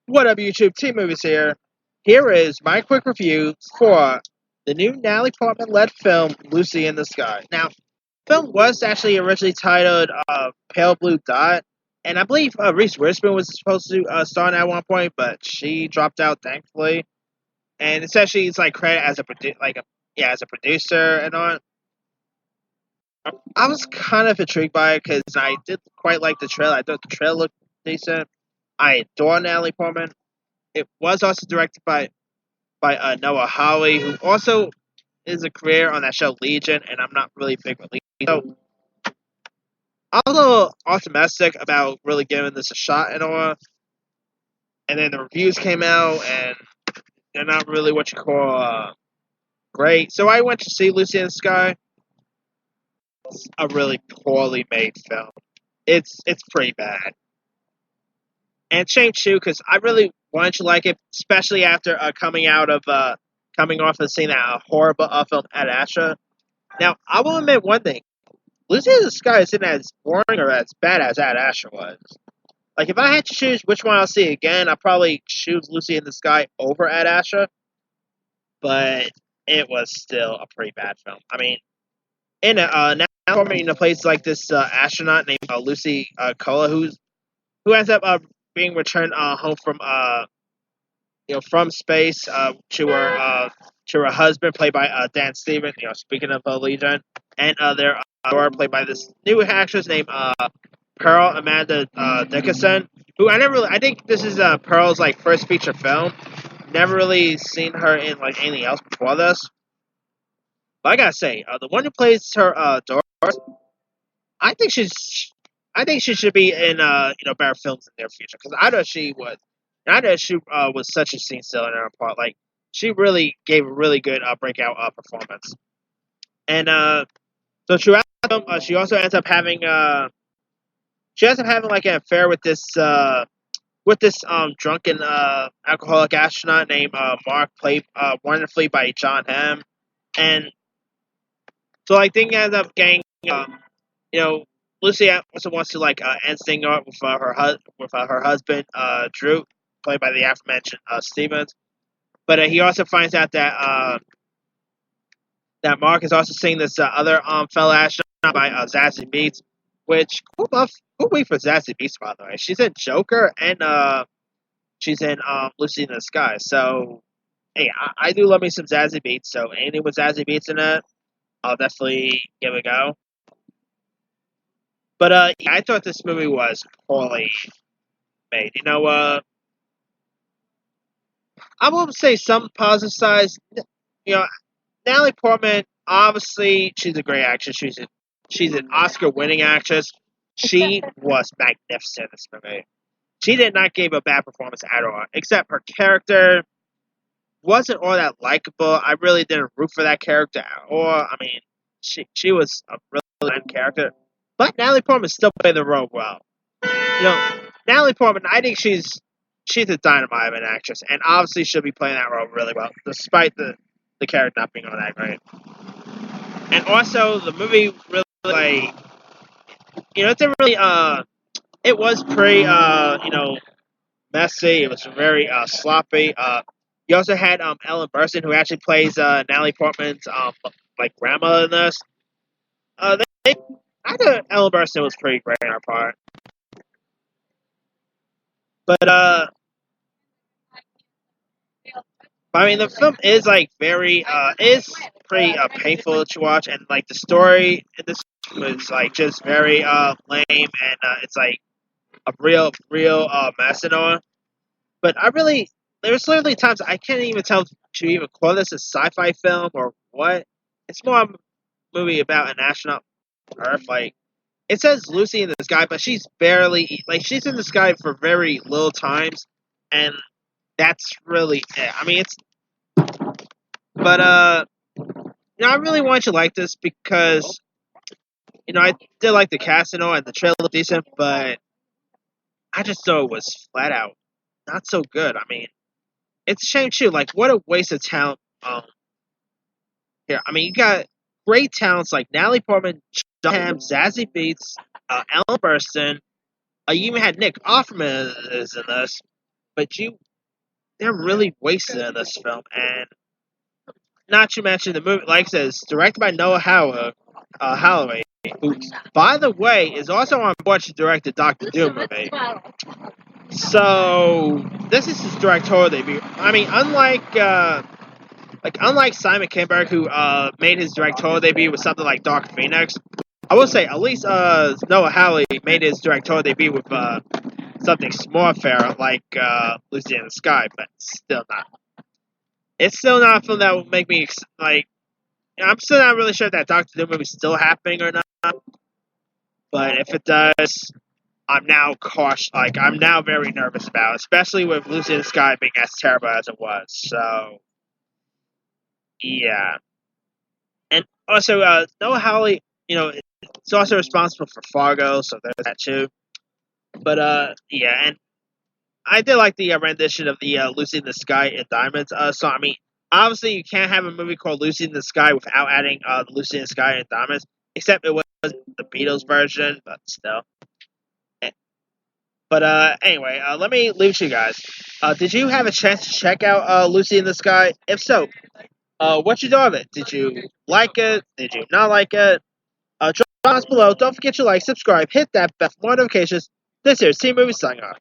What up, YouTube? Team Movies here. Here is my quick review for the new Natalie Portman-led film Lucy in the Sky. Now, the film was actually originally titled Pale Blue Dot, and I believe Reese Witherspoon was supposed to star in at one point, but she dropped out, thankfully. And essentially, it's like credit as as a producer and all. I was kind of intrigued by it because I did quite like the trailer. I thought the trailer looked decent. I adore Natalie Portman. It was also directed by Noah Hawley, who also is a creator on that show Legion, and I'm not really big with Legion. So I'm a little optimistic about really giving this a shot and all. And then the reviews came out, and they're not really what you call great. So I went to see Lucy in the Sky. It's a really poorly made film. It's pretty bad. And shame too, because I really wanted to like it, especially after coming off of seeing that horrible film Ad Astra. Now, I will admit one thing: Lucy in the Sky isn't as boring or as bad as Ad Astra was. Like, if I had to choose which one I'll see again, I'd probably choose Lucy in the Sky over Ad Astra. But it was still a pretty bad film. I mean, in a place like this astronaut named Lucy Cola, who ends up being returned home from space to her husband, played by Dan Stevens. Speaking of Legion, and their daughter, played by this new actress named Pearl Amanda Dickinson. Who I think this is Pearl's like first feature film. Never really seen her in like anything else before this. But I gotta say, the one who plays her daughter, I think I think she should be in better films in the near future because I know she was such a scene stealer in her part. Like she really gave a really good breakout performance. And so throughout the film, she ends up having like an affair with this drunken alcoholic astronaut named Mark, played wonderfully by John Hamm. And so like thing ends up getting you know Lucy also wants to like end things up with her husband Drew, played by the aforementioned Stevens. But he also finds out that Mark is also seeing this other fellow astronaut by Zazie Beetz, which who wait for Zazie Beetz, by the way. She's in Joker and she's in Lucy in the Sky. So hey, I do love me some Zazie Beetz. So anything with Zazie Beetz in it, I'll definitely give it a go. But yeah, I thought this movie was poorly made. I will say some positive sides. Natalie Portman, obviously, she's a great actress. She's an Oscar-winning actress. She was magnificent in this movie. She did not give a bad performance at all, except her character wasn't all that likable. I really didn't root for that character at all. I mean, she was a really good character, but Natalie Portman still played the role well. Natalie Portman, I think she's a dynamite of an actress, and obviously she'll be playing that role really well, despite the character not being all that great. And also, the movie really, like, it didn't really, it was pretty, messy. It was very sloppy. You also had Ellen Burstyn, who actually plays Natalie Portman's like grandma in this. I thought Ellen Burstyn was pretty great in her part. But I mean, the film is like very is pretty painful to watch, and like the story in this was like just very lame, and it's like a real mess and all. But there's literally times I can't even tell to even call this a sci-fi film or what. It's more a movie about an astronaut on Earth. Like it says Lucy in the Sky, but she's she's in the sky for very little times, and that's really it. I mean, but I really want you to like this because I did like the cast and all, and the trailer looked decent, but I just thought it was flat out not so good. I mean, it's a shame too. Like, what a waste of talent. Here, I mean, you got great talents like Natalie Portman, John Hamm, Zazie Beetz, Ellen Burstyn. You even had Nick Offerman is in this, but they're really wasted in this film, and not to mention the movie, like I said, it's directed by Noah Holloway, who, by the way, is also on board to direct the Doctor Doom movie. So this is his directorial debut. I mean, unlike Simon Kinberg, who made his directorial debut with something like Dark Phoenix, I will say at least Noah Hawley made his directorial debut with something more fair like Lucy in the Sky, but still not. It's still not a film that will make me like. I'm still not really sure if that Doctor Doom movie is still happening or not. But if it does, I'm now cautious. Like I'm now very nervous about it, especially with Lucy in the Sky being as terrible as it was. So yeah, and also Noah Hawley, is also responsible for Fargo, so there's that too. But yeah, and I did like the rendition of the Lucy in the Sky in Diamonds song. I mean, obviously you can't have a movie called Lucy in the Sky without adding Lucy in the Sky in Diamonds, except it was the Beatles version, but still. But anyway, let me leave it to you guys. Did you have a chance to check out Lucy in the Sky? If so, what you thought of it? Did you like it? Did you not like it? Drop comments below. Don't forget to like, subscribe, hit that bell for more notifications. This is Team Movie signing off.